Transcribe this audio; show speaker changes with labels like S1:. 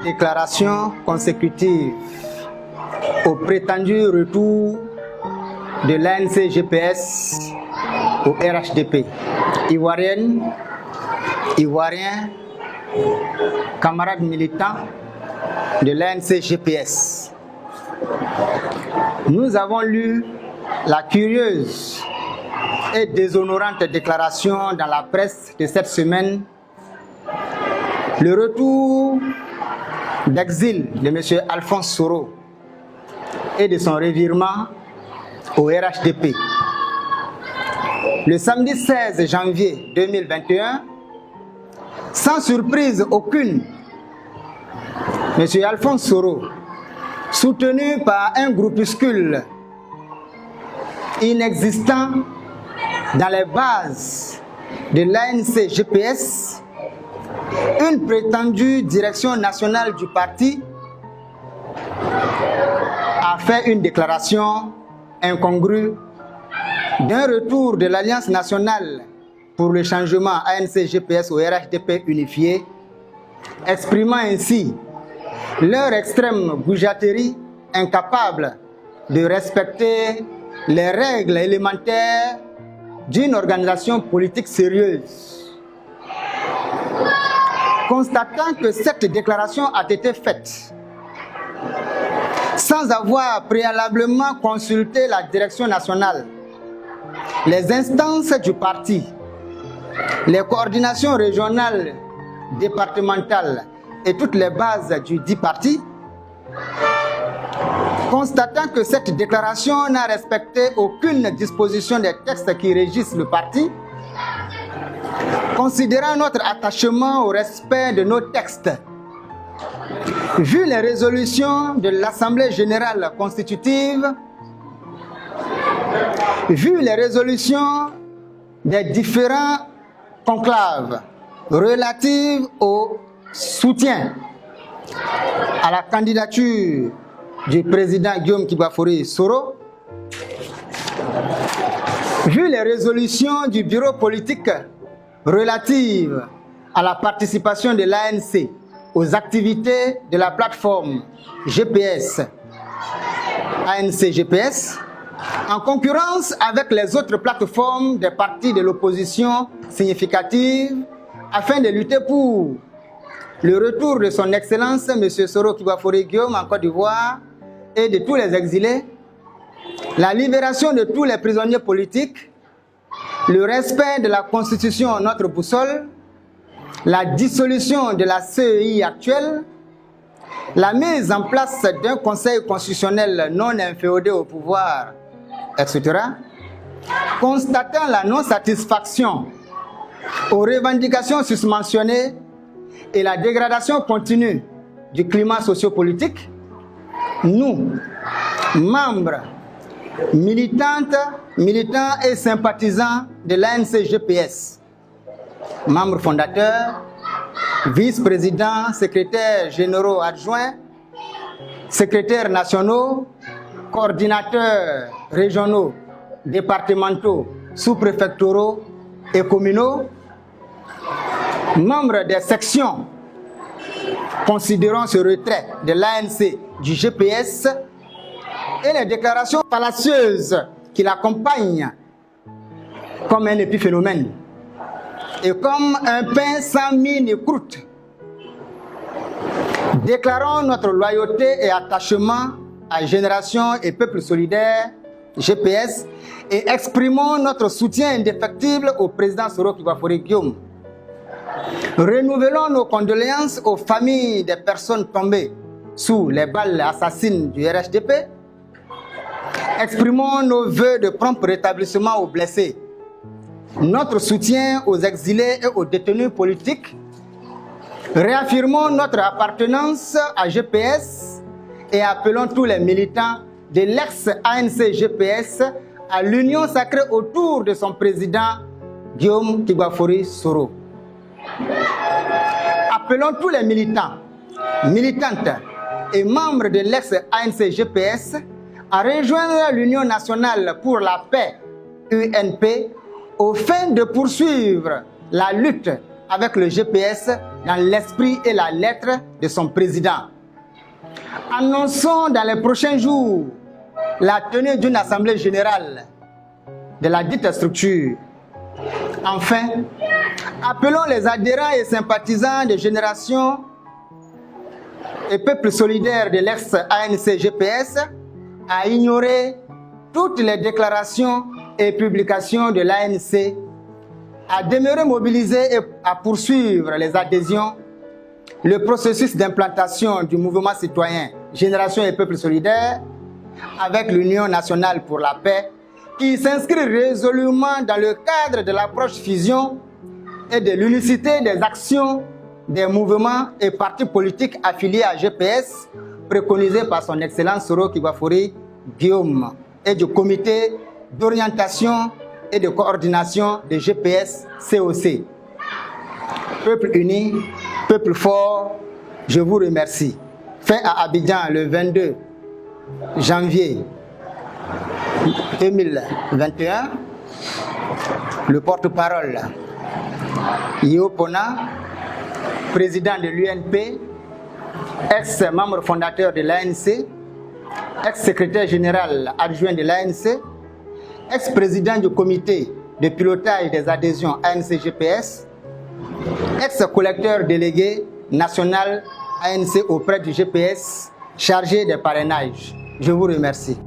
S1: Déclaration consécutive au prétendu retour de l'ANC-GPS au RHDP. Ivoiriennes, Ivoiriens, camarades militants de l'ANC-GPS. Nous avons lu la curieuse et déshonorante déclaration dans la presse de cette semaine, le retour d'exil de M. Alphonse Soro et de son revirement au RHDP. Le samedi 16 janvier 2021, sans surprise aucune, M. Alphonse Soro, soutenu par un groupuscule inexistant dans les bases de l'ANC-GPS, une prétendue direction nationale du parti a fait une déclaration incongrue d'un retour de l'Alliance nationale pour le changement ANC-GPS au RHDP unifié, exprimant ainsi leur extrême goujaterie incapable de respecter les règles élémentaires d'une organisation politique sérieuse. Constatant que cette déclaration a été faite sans avoir préalablement consulté la direction nationale, les instances du parti, les coordinations régionales, départementales et toutes les bases du dit parti, constatant que cette déclaration n'a respecté aucune disposition des textes qui régissent le parti, considérant notre attachement au respect de nos textes, vu les résolutions de l'Assemblée générale constitutive, vu les résolutions des différents conclaves relatives au soutien à la candidature du président Guillaume Kibafori Soro, vu les résolutions du bureau politique relatives à la participation de l'ANC aux activités de la plateforme GPS, ANC-GPS, en concurrence avec les autres plateformes des partis de l'opposition significative, afin de lutter pour le retour de son Excellence M. Soro Kibafori Guillaume en Côte d'Ivoire et de tous les exilés, la libération de tous les prisonniers politiques, le respect de la Constitution, notre boussole, la dissolution de la CEI actuelle, la mise en place d'un conseil constitutionnel non inféodé au pouvoir, etc., constatant la non-satisfaction aux revendications susmentionnées et la dégradation continue du climat sociopolitique, nous, membres, militants et sympathisants de l'ANC-GPS, membres fondateurs, vice-présidents, secrétaires généraux adjoints, secrétaires nationaux, coordinateurs régionaux, départementaux, sous-préfectoraux et communaux, membres des sections considérant ce retrait de l'ANC du GPS et les déclarations fallacieuses qui l'accompagnent comme un épiphénomène et comme un pain sans mine et croûte. Déclarons notre loyauté et attachement à Génération et Peuple Solidaire, GPS, et exprimons notre soutien indéfectible au président Soro Kibafori Guillaume. Renouvelons nos condoléances aux familles des personnes tombées sous les balles assassines du RHDP. Exprimons nos vœux de prompt rétablissement aux blessés. Notre soutien aux exilés et aux détenus politiques. Réaffirmons notre appartenance à GPS et appelons tous les militants de l'ex-ANC-GPS à l'union sacrée autour de son président Guillaume Kibafori Soro. Appelons tous les militants, militantes et membres de l'ex-ANC-GPS à rejoindre l'Union nationale pour la paix, UNP, aux fins de poursuivre la lutte avec le GPS dans l'esprit et la lettre de son président. Annonçons dans les prochains jours la tenue d'une assemblée générale de la dite structure. Enfin, appelons les adhérents et sympathisants des générations et peuples solidaires de l'ex-ANC GPS à ignorer toutes les déclarations et publications de l'ANC, à demeurer mobilisés et à poursuivre les adhésions, le processus d'implantation du mouvement citoyen Génération et Peuples Solidaires avec l'Union nationale pour la paix, qui s'inscrit résolument dans le cadre de l'approche fusion et de l'unicité des actions des mouvements et partis politiques affiliés à GPS, préconisés par son Excellence Soro Kibafori Guillaume, et du comité d'orientation et de coordination de GPS COC. Peuple uni, peuple fort, je vous remercie. Fait à Abidjan le 22 janvier 2021, le porte-parole Yo Pona, président de l'UNP, ex-membre fondateur de l'ANC, ex-secrétaire général adjoint de l'ANC, ex-président du comité de pilotage des adhésions ANC-GPS, ex-collecteur délégué national ANC auprès du GPS, chargé des parrainages. Je vous remercie.